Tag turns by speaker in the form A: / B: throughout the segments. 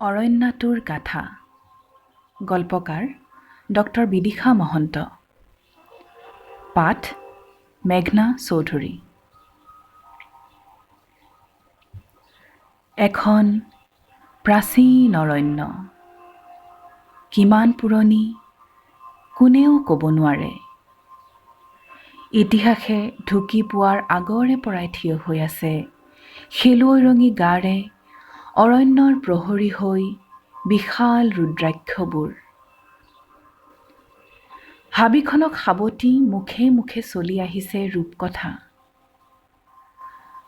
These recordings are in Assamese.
A: অৰণ্যটোৰ গাথা। গল্পকাৰ ডক্টৰ বিদিশা মহন্ত। পাঠ মেঘনা চৌধুৰী। এখন প্ৰাচীন অৰণ্য, কিমান পুৰণি কোনেও ক'ব নোৱাৰে। ইতিহাসে ঢুকি পোৱাৰ আগৰে পৰাই থিয় হৈ আছে খেলুৱৈ ৰঙী গাৰে অৰণ্যৰ প্ৰহৰী হৈ বিশাল ৰুদ্ৰাক্ষবোৰ। হাবিখনক সাৱটি মুখে মুখে চলি আহিছে ৰূপকথা।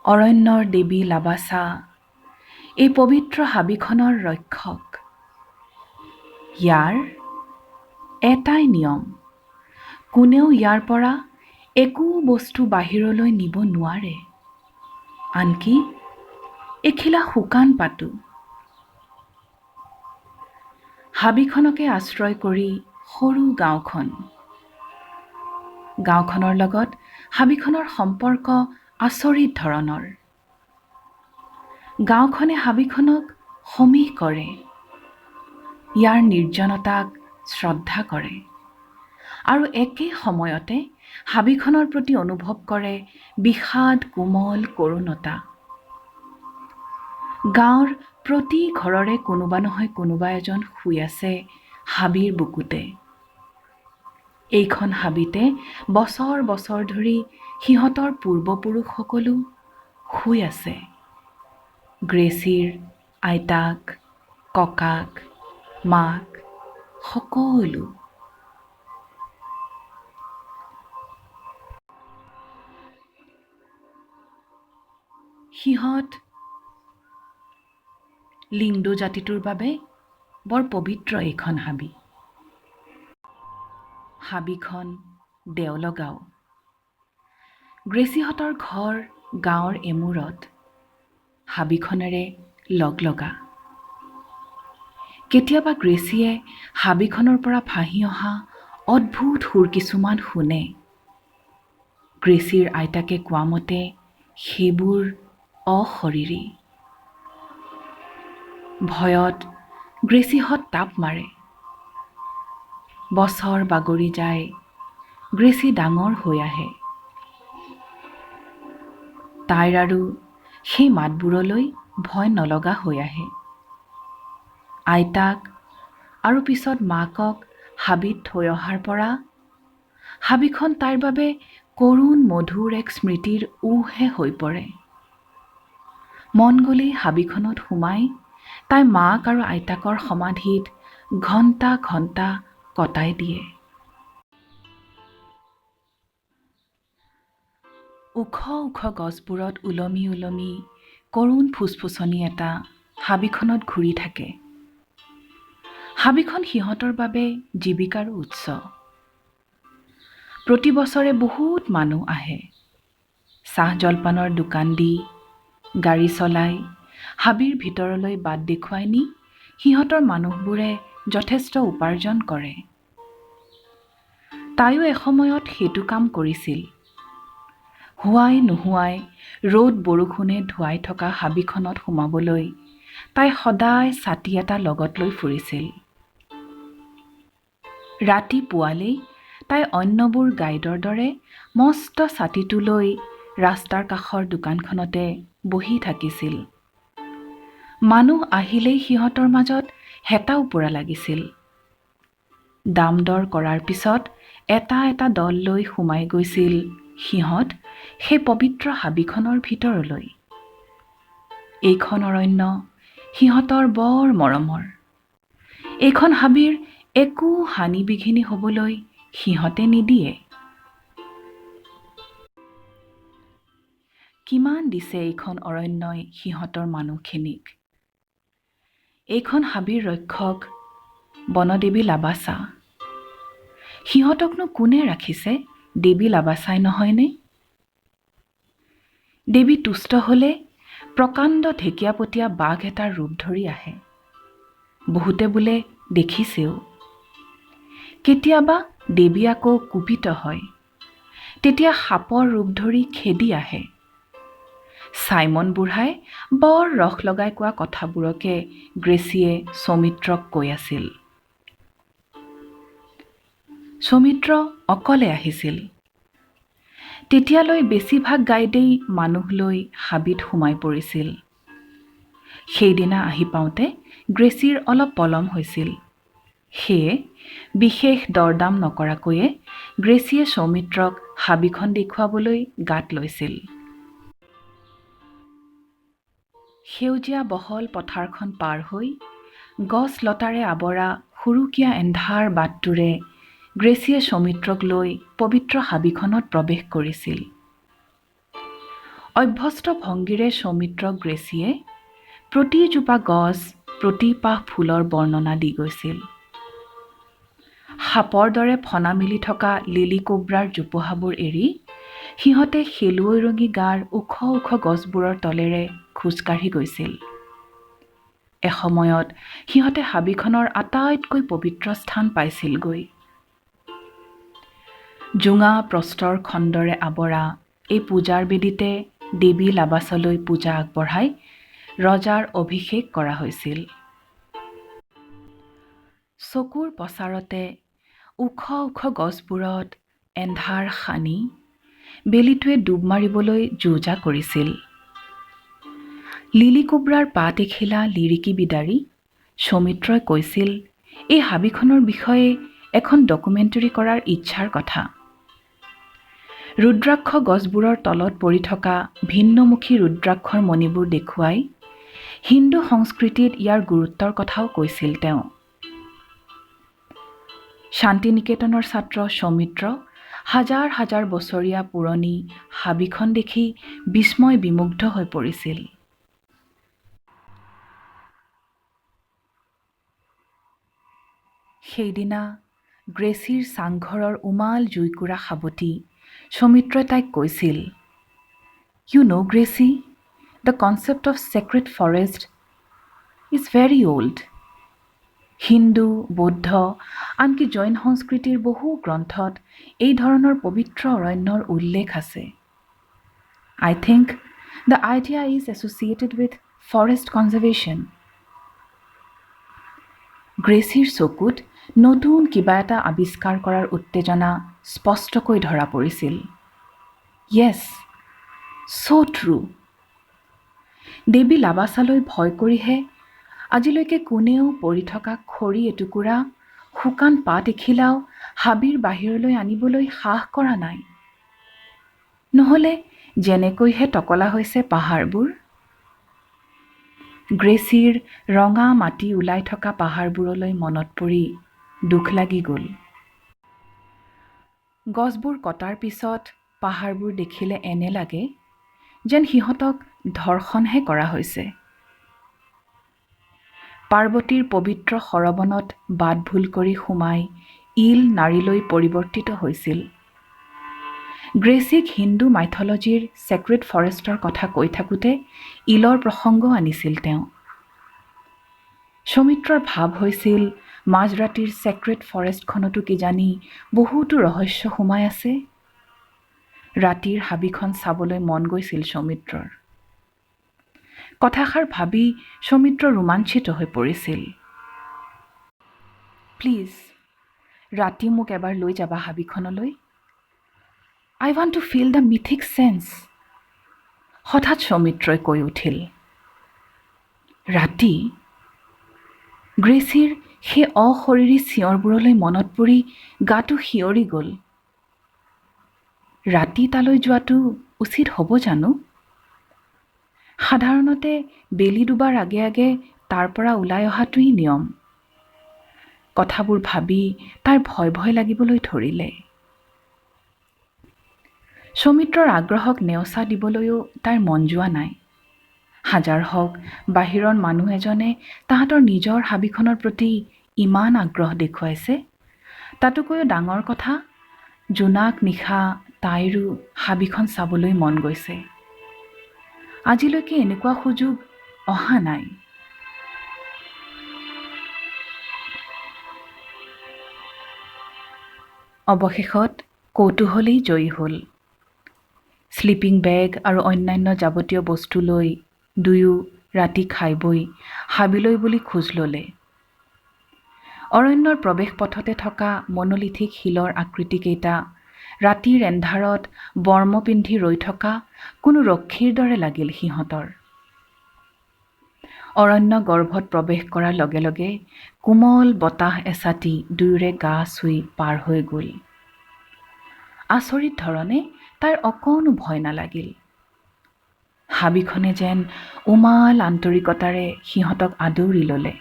A: অৰণ্যৰ দেৱী লাবাচা এই পবিত্ৰ হাবিখনৰ ৰক্ষক। ইয়াৰ এটাই নিয়ম, কোনেও ইয়াৰ পৰা একো বস্তু বাহিৰলৈ নিব নোৱাৰে, আনকি এখিলা শুকান পাতো। হাবিখনকে আশ্ৰয় কৰি সৰু গাঁওখন। গাঁওখনৰ লগত হাবিখনৰ সম্পৰ্ক আচৰিত ধৰণৰ। গাঁওখনে হাবিখনক সমীহ কৰে, ইয়াৰ নিৰ্জনতাক শ্ৰদ্ধা কৰে আৰু একে সময়তে হাবিখনৰ প্ৰতি অনুভৱ কৰে বিষাদ কোমল কৰোণতা। গাঁৱৰ প্ৰতি ঘৰৰে কোনোবা নহয় কোনোবা এজন শুই আছে হাবিৰ বুকুতে। এইখন হাবিতে বছৰ বছৰ ধৰি সিহঁতৰ পূৰ্বপুৰুষসকলো শুই আছে। গ্ৰেচিৰ আইতাক, ককাক, মাক সকলো। সিহঁত লিংডো জাতিটোৰ বাবে বৰ পবিত্ৰ এইখন হাবি। হাবিখন দেওলগাঁও। গ্ৰেচিহঁতৰ ঘৰ গাঁৱৰ এমূৰত, হাবিখনেৰে লগলগা। কেতিয়াবা গ্ৰেচিয়ে হাবিখনৰ পৰা ভাহি অহা অদ্ভুত সুৰ কিছুমান শুনে। গ্ৰেচিৰ আইতাকে কোৱা মতে সেইবোৰ অশৰীৰী। ভয়ত গ্ৰেচিহঁত তাপ মাৰে। বছৰ বাগৰি যায়, গ্ৰেচি ডাঙৰ হৈ আহে। তাইৰ আৰু সেই মাতবোৰলৈ ভয় নলগা হৈ আহে। আইতাক আৰু পিছত মাকক হাবিত থৈ অহাৰ পৰা হাবিখন তাইৰ বাবে কৰুণ মধুৰ এক স্মৃতিৰ উহে হৈ পৰে। মন গলেই হাবিখনত সোমাই তাই মাক আৰু আইতাকৰ সমাধিত ঘণ্টা ঘণ্টা কটাই দিয়ে। ওখ ওখ গছবোৰত ওলমি ওলমি কৰুণ ফুচফুচনি এটা হাবিখনত ঘূৰি থাকে। হাবিখন সিহঁতৰ বাবে জীৱিকাৰ উৎস। প্ৰতি বছৰে বহুত মানুহ আহে। চাহ জলপানৰ দোকান দি, গাড়ী চলাই হাবিৰ ভিতৰলৈ বাট দেখুৱাই নি সিহঁতৰ মানুহবোৰে যথেষ্ট উপাৰ্জন কৰে। তাইও এসময়ত সেইটো কাম কৰিছিল। হোৱাই নোহোৱাই ৰ'দ বৰষুণে ধুৱাই থকা হাবিখনত সোমাবলৈ তাই সদায় ছাতি এটা লগত লৈ ফুৰিছিল। ৰাতি পুৱালেই তাই অন্যবোৰ গাইডৰ দৰে মস্ত ছাতিটো লৈ ৰাস্তাৰ কাষৰ দোকানখনতে বহি থাকিছিল। মানুহ আহিলেই সিহঁতৰ মাজত হেতা ওপৰা লাগিছিল। দাম দৰ কৰাৰ পিছত এটা এটা দল লৈ সোমাই গৈছিল সিহঁত সেই পবিত্ৰ হাবিখনৰ ভিতৰলৈ। এইখন অৰণ্য সিহঁতৰ বৰ মৰমৰ। এইখন হাবিৰ একো হানি বিঘিনি হ'বলৈ সিহঁতে নিদিয়ে। কিমান দিছে এইখন অৰণ্যই সিহঁতৰ মানুহখিনিক। এইখন হাবিৰ ৰক্ষক বনদেৱী লাবাচা। সিহঁতকনো কোনে ৰাখিছে, দেৱী লাবাচাই নহয়নে? দেৱী তুষ্ট হলে প্ৰকাণ্ড ঢেকীয়াপতীয়া বাঘ এটাৰ ৰূপ ধৰি আহে। বহুতে বোলে দেখিছেও। কেতিয়াবা দেৱী আকৌ কুপিত হয়, তেতিয়া সাপৰ ৰূপ ধৰি খেদি আহে। চাইমন বুঢ়াই বৰ ৰস লগাই কোৱা কথাবোৰকে গ্ৰেচিয়ে সৌমিত্ৰক কৈ আছিল। সৌমিত্ৰ অকলে আহিছিল। তেতিয়ালৈ বেছিভাগ গাইডেই মানুহ লৈ হাবিত সোমাই পৰিছিল। সেইদিনা আহি পাওঁতে গ্ৰেচিৰ অলপ পলম হৈছিল। সেয়ে বিশেষ দৰদাম নকৰাকৈয়ে গ্ৰেচিয়ে সৌমিত্ৰক হাবিখন দেখুৱাবলৈ গাত লৈছিল। সেউজীয়া বহল পথাৰখন পাৰ হৈ গছ লতাৰে আৱৰা সুৰুকীয়া এন্ধাৰ বাটটোৰে গ্ৰেচিয়ে সৌমিত্ৰক লৈ পবিত্ৰ হাবিখনত প্ৰৱেশ কৰিছিল। অভ্যস্ত ভংগীৰে সৌমিত্ৰক গ্ৰেচিয়ে প্ৰতিজোপা গছ, প্ৰতিপাহ ফুলৰ বৰ্ণনা দি গৈছিল। সাপৰ দৰে ফনা মেলি থকা লিলি কোব্ৰাৰ জোপোহাবোৰ এৰি সিহঁতে শেলুৱৈ ৰঙী গাৰ ওখ ওখ গছবোৰৰ তলেৰে খোজকাঢ়ি গৈছিল। এসময়ত সিহঁতে হাবিখনৰ আটাইতকৈ পবিত্ৰ স্থান পাইছিলগৈ। জোঙা প্ৰস্তৰ খণ্ডৰে আৱৰা এই পূজাৰ বেদীতে দেৱী লাবাছলৈ পূজা আগবঢ়াই ৰজাৰ অভিষেক কৰা হৈছিল। চকুৰ পচাৰতে ওখ ওখ গছবোৰত এন্ধাৰ সানি বেলিটোৱে ডুব মাৰিবলৈ যো-জা কৰিছিল। লিলি কোব্ৰাৰ পাত এখিলা লিৰিকি বিদাৰি সৌমিত্ৰই কৈছিল এই হাবিখনৰ বিষয়ে এখন ডকুমেণ্টাৰী কৰাৰ ইচ্ছাৰ কথা। ৰুদ্ৰাক্ষ গছবোৰৰ তলত পৰি থকা ভিন্নমুখী ৰুদ্ৰাক্ষৰ মণিবোৰ দেখুৱাই হিন্দু সংস্কৃতিত ইয়াৰ গুৰুত্বৰ কথাও কৈছিল তেওঁ। শান্তি নিকেতনৰ ছাত্ৰ সৌমিত্ৰ হাজাৰ হাজাৰ বছৰীয়া পুৰণি হাবিখন দেখি বিস্ময় বিমুগ্ধ হৈ পৰিছিল। সেইদিনা গ্ৰেচিৰ চাংঘৰৰ উমাল জুইকুৰা সাৱটি সৌমিত্ৰই তাইক কৈছিল, "You know, Gracie, the concept of sacred forest is very old. Hindu, বৌদ্ধ, আনকি জৈন সংস্কৃতিৰ বহু গ্ৰন্থত এই ধৰণৰ পবিত্ৰ অৰণ্যৰ উল্লেখ আছে। I think the idea is associated with forest conservation." গ্ৰেচিৰ চকুত নতুন কিবা এটা আৱিষ্কাৰ কৰাৰ উত্তেজনা স্পষ্টকৈ ধৰা পৰিছিল। Yes, so true. দেৱী লাবাছালৈ ভয় কৰিহে আজিলৈকে কোনেও পৰি থকা খৰি এটুকুৰা, শুকান পাত এখিলাও হাবিৰ বাহিৰলৈ আনিবলৈ সাহ কৰা নাই। নহ'লে যেনেকৈহে টকলা হৈছে পাহাৰবোৰ। গ্ৰেচিৰ ৰঙা মাটি ওলাই থকা পাহাৰবোৰলৈ মনত পৰি দুখ লাগি গ'ল। গছবোৰ কটাৰ পিছত পাহাৰবোৰ দেখিলে এনে লাগে যেন সিহঁতক ধৰ্ষণহে কৰা হৈছে। পাৰ্বতীৰ পবিত্ৰ সৰবনত বাট ভুল কৰি সোমাই ইল নাৰীলৈ পৰিৱৰ্তিত হৈছিল। গ্ৰেচিক হিন্দু মাইথলজিৰ চেক্ৰেড ফৰেষ্টৰ কথা কৈ থাকোঁতে ইলৰ প্ৰসংগ আনিছিল তেওঁ। সৌমিত্ৰৰ ভাৱ হৈছিল মাজৰাতিৰ চেক্ৰেড ফৰেষ্টখনতো কিজানি বহুতো ৰহস্য সোমাই আছে। ৰাতিৰ হাবিখন চাবলৈ মন গৈছিল সৌমিত্ৰৰ। কথাষাৰ ভাবি সৌমিত্ৰ ৰোমাঞ্চিত হৈ পৰিছিল। "প্লিজ, ৰাতি মোক এবাৰ লৈ যাবা হাবিখনলৈ। I want to feel the mythic sense." হঠাৎ সৌমিত্ৰই কৈ উঠিল। ৰাতি? গ্ৰেচিৰ সেই অশৰীৰী চিঞৰবোৰলৈ মনত পৰি গাটো শিয়ৰি গ'ল। ৰাতি তালৈ যোৱাটো উচিত হ'ব জানো? সাধাৰণতে বেলি ডুবাৰ আগে আগে তাৰ পৰা ওলাই অহাটোৱেই নিয়ম। কথাবোৰ ভাবি তাইৰ ভয় ভয় লাগিবলৈ ধৰিলে। সৌমিত্ৰৰ আগ্ৰহক নেওচা দিবলৈও তাইৰ মন যোৱা নাই। হাজাৰ হওক বাহিৰৰ মানুহ এজনে তাহাঁতৰ নিজৰ হাবিখনৰ প্ৰতি ইমান আগ্ৰহ দেখুৱাইছে। তাতোকৈও ডাঙৰ কথা, জোনাক নিশা তাইৰো হাবিখন চাবলৈ মন গৈছে। আজিলৈকে এনেকুৱা সুযোগ অহা নাই। অৱশেষত কৌতূহলেই জয়ী হ'ল। স্লিপিং বেগ আৰু অন্যান্য যাৱতীয় বস্তু লৈ দুয়ো ৰাতি খাই বৈ হাবিলৈ বুলি খোজ ল'লে। অৰণ্যৰ প্ৰৱেশ পথতে থকা মনোলিথিক শিলৰ আকৃতিকেইটা ৰাতিৰ এন্ধাৰত বৰ্ম পিন্ধি ৰৈ থকা কোনো ৰক্ষীৰ দৰে লাগিল সিহঁতৰ। অৰণ্য গৰ্ভত প্ৰৱেশ কৰাৰ লগে লগে কোমল বতাহ এচাটি দুয়োৰে গা চুই পাৰ হৈ গ'ল। আচৰিত ধৰণে তাইৰ অকণো ভয় নালাগিল। হাবিখনে যেন উমাল আন্তৰিকতাৰে সিহঁতক আদৰি ল'লে।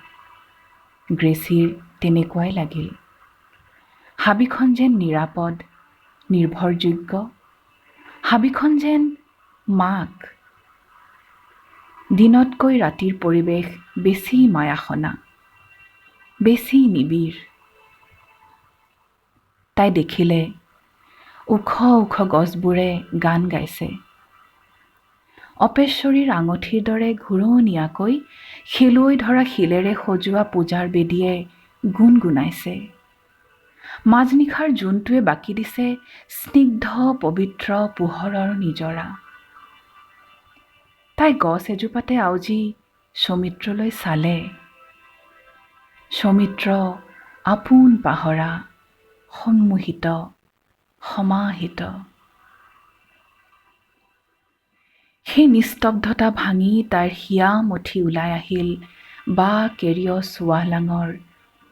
A: গ্ৰেচিৰ তেনেকুৱাই লাগিল। হাবিখন যেন নিৰাপদ, নিৰ্ভৰযোগ্য। হাবিখন যেন মাক। দিনতকৈ ৰাতিৰ পৰিৱেশ বেছি মায়াসনা, বেছি নিবিড়। তাই দেখিলে ওখ ওখ গছবোৰে গান গাইছে। অপেশ্বৰীৰ আঙঠিৰ দৰে ঘূৰণীয়াকৈ শিলৈ ধৰা শিলেৰে সজোৱা পূজাৰ বেদীয়ে গুণগুণাইছে। মাজনিশাৰ জোনটোৱে বাকি দিছে স্নিগ্ধ পবিত্ৰ পোহৰৰ নিজৰা। তাই গছ এজোপাতে আউজি সৌমিত্ৰলৈ চালে। সৌমিত্ৰ আপোন পাহৰা, সম্মোহিত, সমাহিত। সেই নিস্তব্ধতা ভাঙি তাইৰ হিয়া মঠি ওলাই আহিল বা কেৰিয়ছ ৱাহলাঙৰ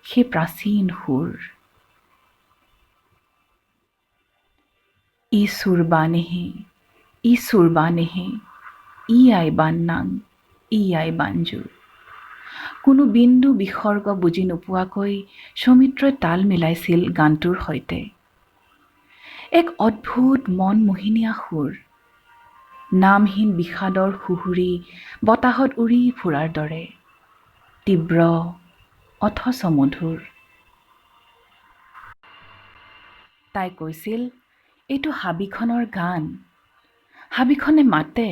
A: সেই প্ৰাচীন সুৰ। ই সুৰবানেহে, ই সুৰবানেহে, ই আই বান্নাং, ই আই বাঞ্জু। কোনো বিন্দু বিসৰ্গ বুজি নোপোৱাকৈ সৌমিত্ৰই তাল মিলাইছিল গানটোৰ সৈতে। এক অদ্ভুত মন মোহিনীয়া সুৰ, নামহীন বিষাদৰ সুহুৰি বতাহত উৰি ফুৰাৰ দৰে, তীব্ৰ অথচ মধুৰ। তাই কৈছিল, এইটো হাবিখনৰ গান। হাবিখনে মাতে।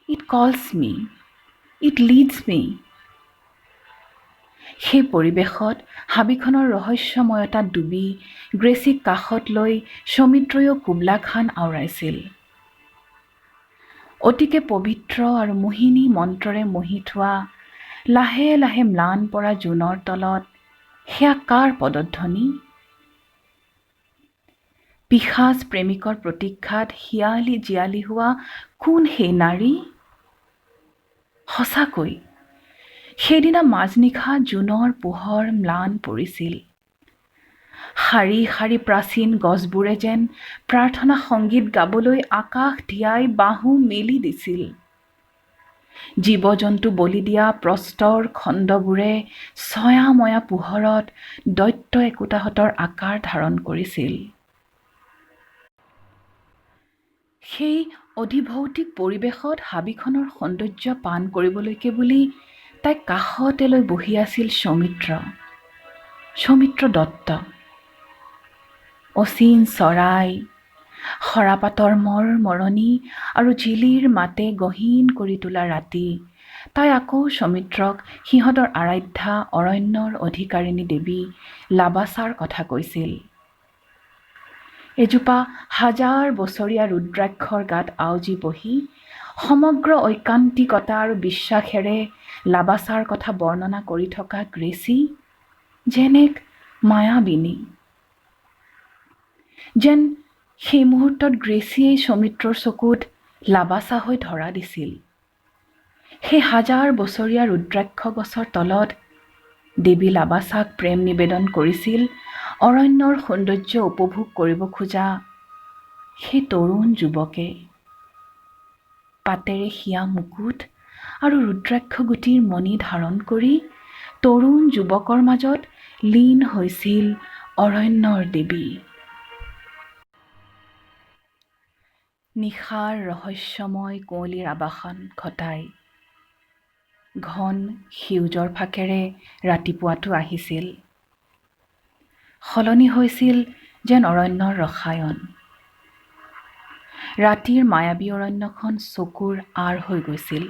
A: It calls me, it leads me. সেই পৰিৱেশত হাবিখনৰ ৰহস্যময়তাত ডুবি গ্ৰেচিক কাষত লৈ সৌমিত্ৰয়ো কুবলা খান আওৰাইছিল। অতিকে পবিত্ৰ আৰু মোহিনী মন্ত্ৰৰে মোহি থোৱা লাহে লাহে ম্লান পৰা জোনৰ তলত সেয়া কাৰ পদধ্বনি? পিশাচ প্ৰেমিকৰ প্ৰতীক্ষাত হিয়ালি জিয়ালি হোৱা কোন সেই নাৰী? সঁচাকৈ সেইদিনা মাজনিশা জোনৰ পোহৰ ম্লান পৰিছিল। শাৰী শাৰী প্ৰাচীন গছবোৰে যেন প্ৰাৰ্থনা সংগীত গাবলৈ আকাশ ধিয়াই বাহু মেলি দিছিল। জীৱ জন্তু বলি দিয়া প্ৰস্তৰ খণ্ডবোৰে ছয়াময়া পোহৰত দৈত্য একোটাহঁতৰ আকাৰ ধাৰণ কৰিছিল। সেই অধিভৌতিক পৰিৱেশত হাবিখনৰ সৌন্দৰ্য পান কৰিবলৈকে বুলি তাইক কাষতে লৈ বহি আছিল সৌমিত্ৰ দত্ত। অচিন চৰাই, সৰাপাতৰ মৰমৰণি আৰু ঝিলিৰ মাতে গহীন কৰি তোলা ৰাতি তাই আকৌ সৌমিত্ৰক সিহঁতৰ আৰাধ্যা অৰণ্যৰ অধিকাৰিণী দেৱী লাবাছাৰ কথা কৈছিল। এজোপা হাজাৰ বছৰীয়া ৰুদ্ৰাক্ষৰ গাত আউজি বহি সমগ্ৰ ঐকান্তিকতা আৰু বিশ্বাসেৰে লাবাছাৰ কথা বৰ্ণনা কৰি থকা গ্ৰেচি যেন এক মায়াবিনী। যেন সেই মুহূৰ্তত গ্ৰেচিয়েই সৌমিত্ৰৰ চকুত লাবাছা হৈ ধৰা দিছিল। সেই হাজাৰ বছৰীয়া ৰুদ্ৰাক্ষ গছৰ তলত দেৱী লাবাছাক প্ৰেম নিবেদন কৰিছিল অৰণ্যৰ সৌন্দৰ্য উপভোগ কৰিব খোজা সেই তৰুণ যুৱকে। পাতেৰে সিয়া মুকুট আৰু ৰুদ্ৰাক্ষ গুটিৰ মণি ধাৰণ কৰি তৰুণ যুৱকৰ মাজত লীন হৈছিল অৰণ্যৰ দেৱী। নিশাৰ ৰহস্যময় কুঁৱলীৰ আবাসন ঘটাই ঘন সেউজৰ ফাকেৰে ৰাতিপুৱাটো আহিছিল। সলনি হৈছিল যেন অৰণ্যৰ ৰসায়ন। ৰাতিৰ মায়াবী অৰণ্যখন চকুৰ আৰ হৈ গৈছিল।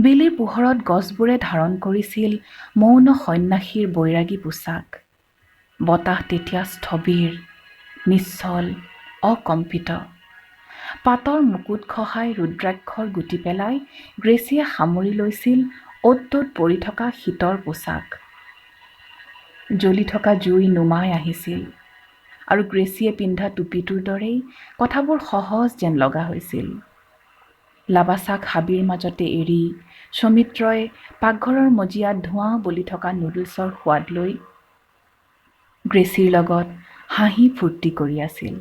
A: বেলিৰ পোহৰত গছবোৰে ধাৰণ কৰিছিল মৌন সন্যাসীৰ বৈৰাগী পোছাক। বতাহ তেতিয়া স্থবিৰ, নিশ্চল, অকম্পিত পাতৰ মুকুট খহাই ৰুদ্ৰাক্ষৰ গুটি পেলাই গ্ৰেচিয়ে সামৰি লৈছিল অ'ত ত'ত পৰি থকা শীতৰ পোছাক। জ্বলি থকা জুই নুমাই আহিছিল আৰু গ্ৰেচিয়ে পিন্ধা টুপিটোৰ দৰেই কথাবোৰ সহজ যেন লগা হৈছিল। লাবাছাক হাবিৰ মাজতে এৰি সৌমিত্ৰই পাকঘৰৰ মজিয়াত ধোঁৱা বলি থকা নুডলছৰ সোৱাদ লৈ গ্ৰেচিৰ লগত হাঁহি ফূৰ্তি কৰি আছিল।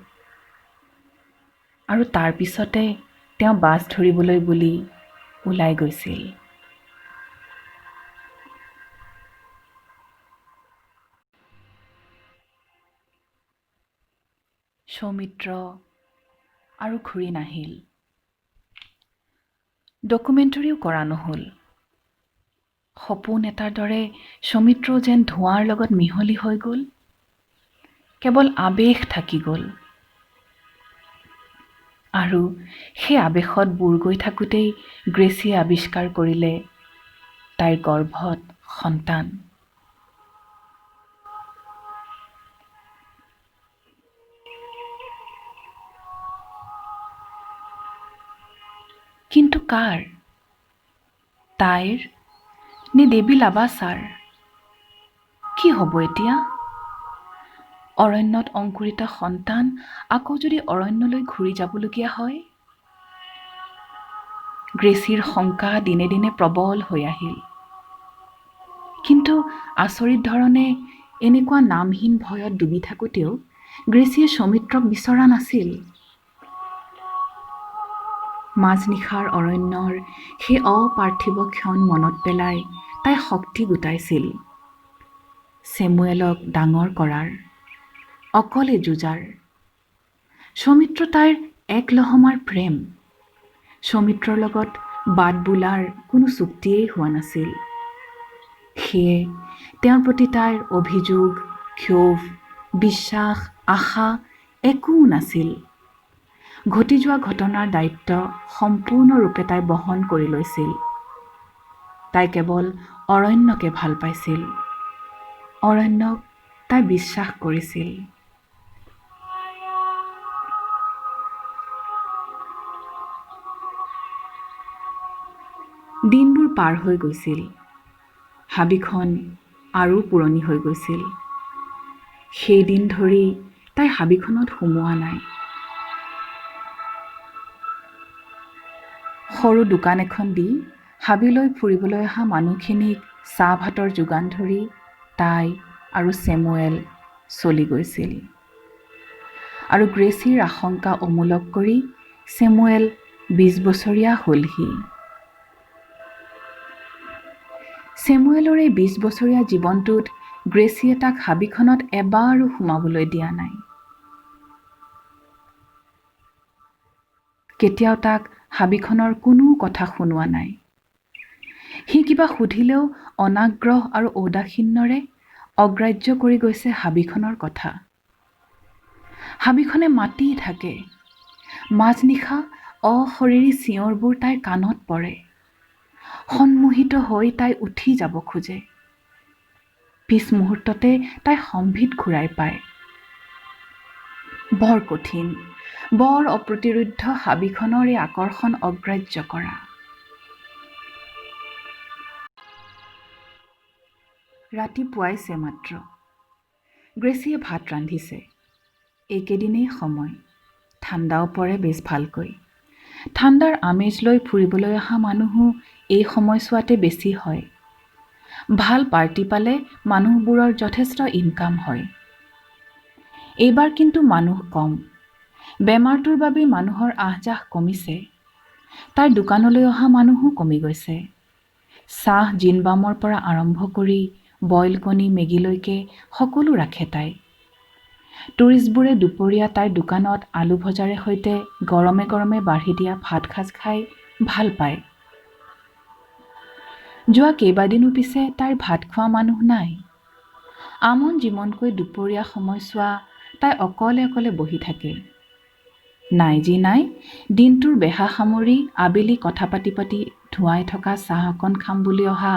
A: আৰু তাৰ পিছতে তেওঁ বাছ ধৰিবলৈ বুলি ওলাই গৈছিল। সৌমিত্ৰ আৰু ঘূৰি নাহিল। ডকুমেণ্টাৰীও কৰা নহ'ল। সপোন এটাৰ দৰে সৌমিত্ৰ যেন ধোঁৱাৰ লগত মিহলি হৈ গ'ল। কেৱল আৱেশ থাকি গ'ল। আৰু সেই আৱেশত বুৰ গৈ থাকোঁতেই গ্ৰেচিয়ে আৱিষ্কাৰ কৰিলে তাইৰ গৰ্ভত সন্তান। কিন্তু কাৰ? তাইৰ নে দেৱী লাবাছাৰ? কি হ'ব এতিয়া? অৰণ্যত অংকুৰিত সন্তান আকৌ যদি অৰণ্যলৈ ঘূৰি যাবলগীয়া হয়? গ্ৰেচিৰ শংকা দিনে দিনে প্ৰবল হৈ আহিল। কিন্তু আচৰিত ধৰণে এনেকুৱা নামহীন ভয়ত ডুবি থাকোঁতেও গ্ৰেচিয়ে সৌমিত্ৰক বিচৰা নাছিল। মাজনিশাৰ অৰণ্যৰ সেই অপাৰ্থিৱ ক্ষণ মনত পেলাই তাই শক্তি গোটাইছিল। ছেমুৱেলক ডাঙৰ কৰাৰ, অকলে যুঁজাৰ। সৌমিত্ৰ তাইৰ এক লহমাৰ প্ৰেম। সৌমিত্ৰৰ লগত বাট বোলাৰ কোনো চুক্তিয়েই হোৱা নাছিল। সেয়ে তেওঁৰ প্ৰতি তাইৰ অভিযোগ, ক্ষোভ, বিশ্বাস, আশা একো নাছিল। ঘটি যোৱা ঘটনাৰ দায়িত্ব সম্পূৰ্ণৰূপে তাই বহন কৰি লৈছিল। তাই কেৱল অৰণ্যকে ভাল পাইছিল। অৰণ্যক তাই বিশ্বাস কৰিছিল। দিনবোৰ পাৰ হৈ গৈছিল। হাবিখন আৰু পুৰণি হৈ গৈছিল। সেইদিন ধৰি তাই হাবিখনত সোমোৱা নাই। সৰু দোকান এখন দি হাবিলৈ ফুৰিবলৈ অহা মানুহখিনিক চাহ ভাতৰ যোগান ধৰি তাই আৰু ছেমুৱেল চলি গৈছিল। আৰু গ্ৰেচিৰ আশংকা অমূলক কৰি ছেমুৱেল 20 বছৰীয়া হ'লহি। ছেমুৱেলৰ এই 20 বছৰীয়া জীৱনটোত গ্ৰেচিয়ে তাক হাবিখনত এবাৰো সোমাবলৈ দিয়া নাই। কেতিয়াও তাক হাবিখনৰ কোনো কথা শুনোৱা নাই। সি কিবা সুধিলেও অনাগ্ৰহ আৰু ঔদাসীন্যৰে অগ্ৰাহ্য কৰি গৈছে হাবিখনৰ কথা। হাবিখনে মাতি থাকে। মাজনিশা অশৰীৰী চিঞৰবোৰ তাইৰ কাণত পৰে। সন্মোহিত হৈ তাই উঠি যাব খোজে। পিছ মুহূৰ্ততে তাই সম্ভিত ঘূৰাই পায়। বৰ কঠিন, বৰ অপ্ৰতিৰোধ্য হাবিখনৰ এই আকৰ্ষণ অগ্ৰাহ্য কৰা। ৰাতিপুৱাইছে মাত্ৰ। গ্ৰেচিয়ে ভাত ৰান্ধিছে। এইকেইদিনেই সময়। ঠাণ্ডাও পৰে বেছ ভালকৈ। ঠাণ্ডাৰ আমেজ লৈ ফুৰিবলৈ অহা মানুহো এই সময়ছোৱাতে বেছি হয়। ভাল পাৰ্টি পালে মানুহবোৰৰ যথেষ্ট ইনকাম হয়। এইবাৰ কিন্তু মানুহ কম। বেমাৰটোৰ বাবে মানুহৰ আহযাহ কমিছে। তাইৰ দোকানলৈ অহা মানুহো কমি গৈছে। চাহ জিনবামৰ পৰা আৰম্ভ কৰি বইল কণী মেগীলৈকে সকলো ৰাখে তাই। টুৰিষ্টবোৰে দুপৰীয়া তাইৰ দোকানত আলু ভজাৰে সৈতে গৰমে গৰমে বাঢ়ি দিয়া ভাত সাজ খাই ভাল পায়। যোৱা কেইবাদিনো পিছে তাইৰ ভাত খোৱা মানুহ নাই। আমন জিমনকৈ দুপৰীয়া সময়ছোৱা তাই অকলে অকলে বহি থাকে। নাই যি নাই, দিনটোৰ বেহা সামৰি আবেলি কথা পাতি পাতি ধুৱাই থকা চাহ অকণ খাম বুলি অহা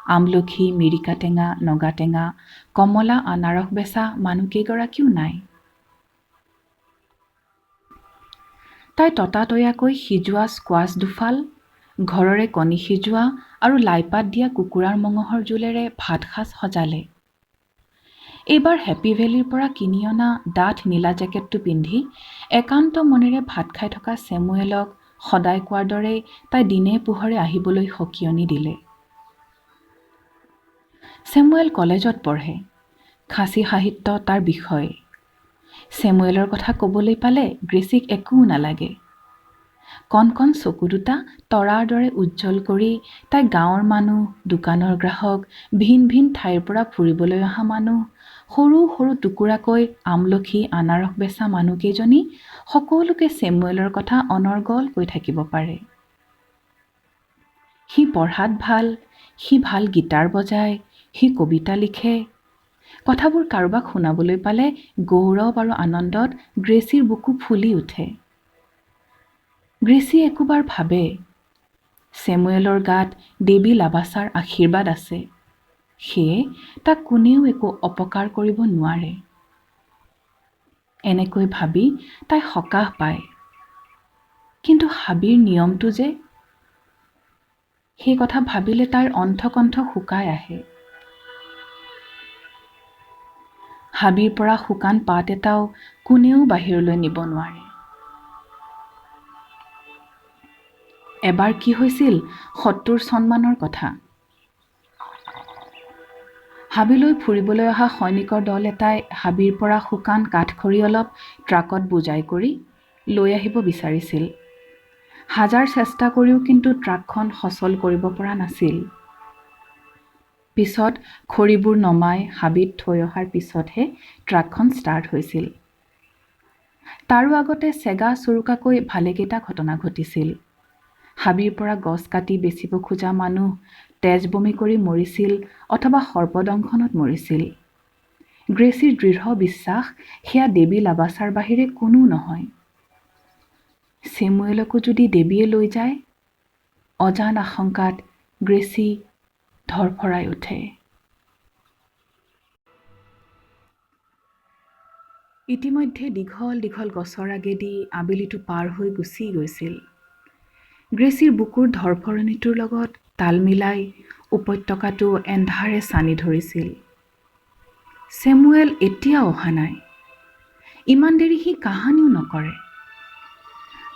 A: আমলখি, মিৰিকা টেঙা, নগা টেঙা, কমলা, আনাৰস বেচা মানুহকেইগৰাকীও নাই। তাই ততাতৈয়াকৈ সিজোৱা স্কোৱাছ দুফাল, ঘৰৰে কণী সিজোৱা আৰু লাইপাত দিয়া কুকুৰাৰ মঙহৰ জোলেৰে ভাতসাজ সজালে। এইবাৰ হেপী ভেলীৰ পৰা কিনি অনা ডাঠ নীলা জেকেটটো পিন্ধি একান্ত মনেৰে ভাত খাই থকা ছেমুৱেলক সদায় কোৱাৰ দৰেই তাই দিনে পোহৰে আহিবলৈ সকিয়নি দিলে। ছেমুৱেল কলেজত পঢ়ে। খাচী সাহিত্য তাৰ বিষয়। ছেমুৱেলৰ কথা ক'বলৈ পালে গ্ৰেচিক একো নালাগে। কণ কণ চকু দুটা তৰাৰ দৰে উজ্জ্বল কৰি তাই গাঁৱৰ মানুহ, দোকানৰ গ্ৰাহক, ভিন ভিন ঠাইৰ পৰা ফুৰিবলৈ অহা মানুহ, সৰু সৰু টুকুৰাকৈ আমলখি আনাৰস বেচা মানুহকেইজনী সকলোকে ছেমুৱেলৰ কথা অনৰ্গল কৈ থাকিব পাৰে। সি পঢ়াত ভাল, সি ভাল গীটাৰ বজায়, সি কবিতা লিখে। কথাবোৰ কাৰোবাক শুনাবলৈ পালে গৌৰৱ আৰু আনন্দত গ্ৰেচিৰ বুকু ফুলি উঠে। গ্ৰেচি একোবাৰ ভাবে, ছেমুৱেলৰ গাত দেৱী লাবাছাৰ আশীৰ্বাদ আছে, সেয়ে তাক কোনেও একো অপকাৰ কৰিব নোৱাৰে। এনেকৈ ভাবি তাই সকাহ পায়। কিন্তু হাবিৰ নিয়মটো যে, সেই কথা ভাবিলে তাইৰ অণ্ঠকণ্ঠ শুকাই আহে। হাবিৰ পৰা শুকান পাত এটাও কোনেও বাহিৰলৈ নিব নোৱাৰে। এবাৰ কি হৈছিল ৭০ চনমানৰ কথা। হাবিলৈ ফুৰিবলৈ অহা সৈনিকৰ দল এটাই হাবিৰ পৰা শুকান কাঠখৰি অলপ ট্ৰাকত বোজাই কৰি লৈ আহিব বিচাৰিছিল। হাজাৰ চেষ্টা কৰিও কিন্তু ট্ৰাকখন সচল কৰিব পৰা নাছিল। পিছত খৰিবোৰ নমাই হাবিত থৈ অহাৰ পিছতহে ট্ৰাকখন ষ্টাৰ্ট হৈছিল। তাৰো আগতে চেগা চুৰুকাকৈ ভালেকেইটা ঘটনা ঘটিছিল। হাবিৰ পৰা গছ কাটি বেচিব খোজা মানুহ তেজ বমি কৰি মৰিছিল অথবা সৰ্পদংশনত মৰিছিল। গ্ৰেচিৰ দৃঢ় বিশ্বাস সেয়া দেৱী লাবাছাৰ বাহিৰে কোনো নহয়। ছেমুৱেলকো যদি দেৱীয়ে লৈ যায়, অজান আশংকাত গ্ৰেচি ধৰফৰাই উঠে। ইতিমধ্যে দীঘল দীঘল গছৰ আগেদি আবেলিটো পাৰ হৈ গুচি গৈছিল। গ্ৰেচিৰ বুকুৰ ধৰফৰণিটোৰ লগত তাল মিলাই উপত্যকাটো এন্ধাৰে চানি ধৰিছিল। ছেমুৱেল এতিয়াও অহা নাই। ইমান দেৰি সি কাহানিও নকৰে।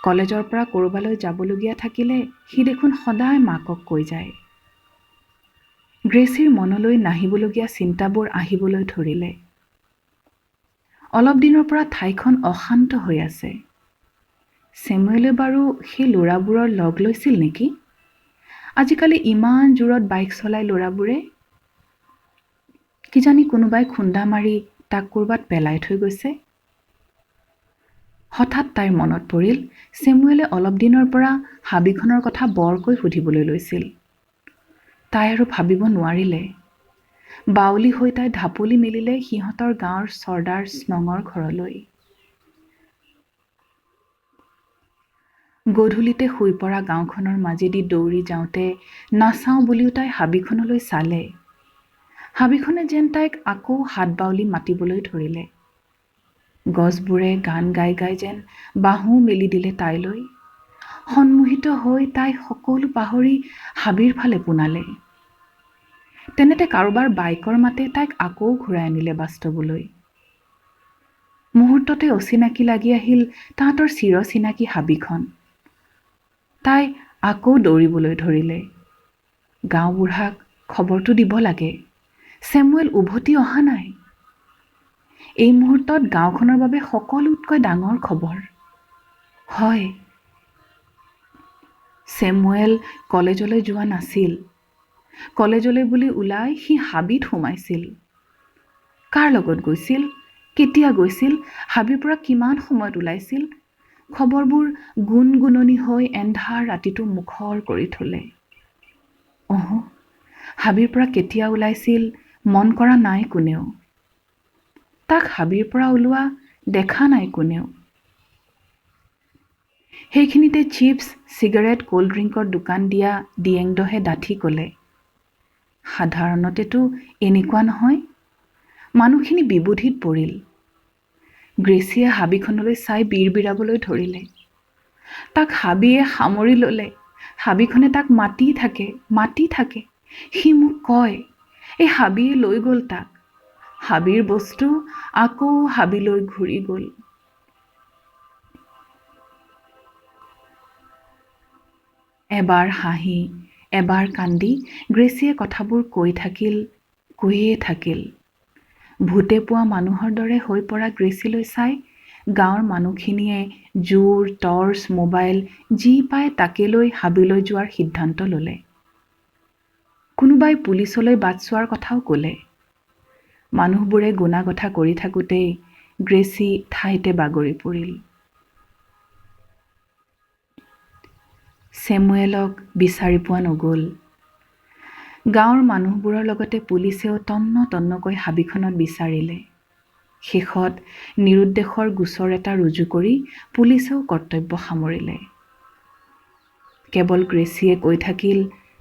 A: কলেজৰ পৰা ক'ৰবালৈ যাবলগীয়া থাকিলে সি দেখোন সদায় মাকক কৈ যায়। গ্ৰেচিৰ মনলৈ নাহিবলগীয়া চিন্তাবোৰ আহিবলৈ ধৰিলে। অলপ দিনৰ পৰা ঠাইখন অশান্ত হৈ আছে। ছেমুৱেলে বাৰু সেই ল'ৰাবোৰৰ লগ লৈছিল নেকি? আজিকালি ইমান জোৰত বাইক চলাই ল'ৰাবোৰে। কিজানি কোনোবাই খুন্দা মাৰি তাক ক'ৰবাত পেলাই থৈ গৈছে। হঠাৎ তাইৰ মনত পৰিল ছেমুৱেলে অলপ দিনৰ পৰা হাবিখনৰ কথা বৰকৈ সুধিবলৈ লৈছিল। তাই আৰু ভাবিব নোৱাৰিলে। বাউলি হৈ তাই ঢাপলি মেলিলে সিহঁতৰ গাঁৱৰ চৰ্দাৰ স্নঙৰ ঘৰলৈ। গধূলিতে শুই পৰা গাঁওখনৰ মাজেদি দৌৰি যাওঁতে নাচাওঁ বুলিও তাই হাবিখনলৈ চালে। হাবিখনে যেন তাইক আকৌ হাত বাউলি মাতিবলৈ ধৰিলে। গছবোৰে গান গাই গাই যেন বাহু মেলি দিলে তাইলৈ। সন্মোহিত হৈ তাই সকলো পাহৰি হাবিৰ ফালে পোনালে। তেনেতে কাৰোবাৰ বাইকৰ মাতে তাইক আকৌ ঘূৰাই আনিলে বাস্তৱলৈ। মুহূৰ্ততে অচিনাকি লাগি আহিল তাহাঁতৰ চিৰচিনাকি হাবিখন। তাই আকৌ দৌৰিবলৈ ধৰিলে। গাঁওবুঢ়াক খবৰটো দিব লাগে, ছেমুৱেল উভতি অহা নাই। এই মুহূৰ্তত গাঁওখনৰ বাবে সকলোতকৈ ডাঙৰ খবৰ। হয়, ছেমুৱেল কলেজলৈ যোৱা নাছিল। কলেজলৈ বুলি ওলাই সি হাবিত সোমাইছিল। কাৰ লগত গৈছিল, কেতিয়া গৈছিল, হাবিৰ পৰা কিমান সময়ত ওলাইছিল, খবৰবোৰ গুণগুণনি হৈ এন্ধাৰ ৰাতিটো মুখৰ কৰি থলে। হাবিৰ পৰা কেতিয়া ওলাইছিল মন কৰা নাই কোনেও। তাক হাবিৰ পৰা ওলোৱা দেখা নাই কোনেও। সেইখিনিতে চিপছ, চিগাৰেট, ক'ল্ড ড্ৰিংকৰ দোকান দিয়া দিয়েংদহে ডাঠি ক'লে, সাধাৰণতেতো এনেকুৱা নহয়। মানুহখিনি বিবুধিত পৰিল। গ্ৰেচিয়ে হাবিখনলৈ চাই বিৰবিৰাবলৈ ধৰিলে। তাক হাবিয়ে সামৰি ল'লে। হাবিখনে তাক মাতি থাকে। সি মোক কয়, এই হাবিয়ে লৈ গ'ল তাক। হাবিৰ বস্তু আকৌ হাবিলৈ ঘূৰি গ'ল। এবাৰ হাঁহি এবাৰ কান্দি গ্ৰেচিয়ে কথাবোৰ কৈয়ে থাকিল। ভূতে পোৱা মানুহৰ দৰে হৈ পৰা গ্ৰেচিলৈ চাই গাঁৱৰ মানুহখিনিয়ে জোৰ, টৰ্চ, মোবাইল যি পায় তাকে লৈ হাবিলৈ যোৱাৰ সিদ্ধান্ত ল'লে। কোনোবাই পুলিচলৈ বাট চোৱাৰ কথাও ক'লে। মানুহবোৰে গুণাগথা কৰি থাকোঁতেই গ্ৰেচি ঠাইতে বাগৰি পৰিল। ছেমুৱেলক বিচাৰি পোৱা নগ'ল। গাঁৱৰ মানুহবোৰৰ লগতে পুলিচেও তন্নকৈ হাবিখনত বিচাৰিলে। শেষত নিৰুদ্দেশৰ গোচৰ এটা ৰুজু কৰি পুলিচেও কৰ্তব্য সামৰিলে। কেৱল গ্ৰেচিয়ে কৈ থাকিল,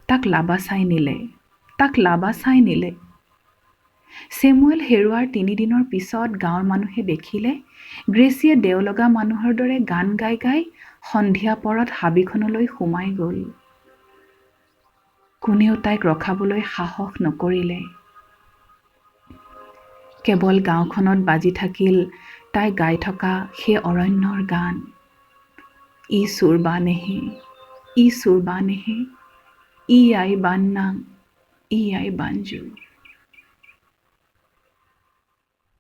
A: তাক লাবাচাই নিলে। ছেমুৱেল হেৰুৱাৰ 3 দিনৰ পিছত গাঁৱৰ মানুহে দেখিলে গ্ৰেচিয়ে দেওলগা মানুহৰ দৰে গান গাই সন্ধিয়া পৰত হাবিখনলৈ সোমাই গ'ল। কোনেও তাইক ৰখাবলৈ সাহস নকৰিলে। কেৱল গাঁওখনত বাজি থাকিল তাই গাই থকা সেই অৰণ্যৰ গান। ই সুৰবানেহে, ই আই বাননাং, ই আই বানজুৰ।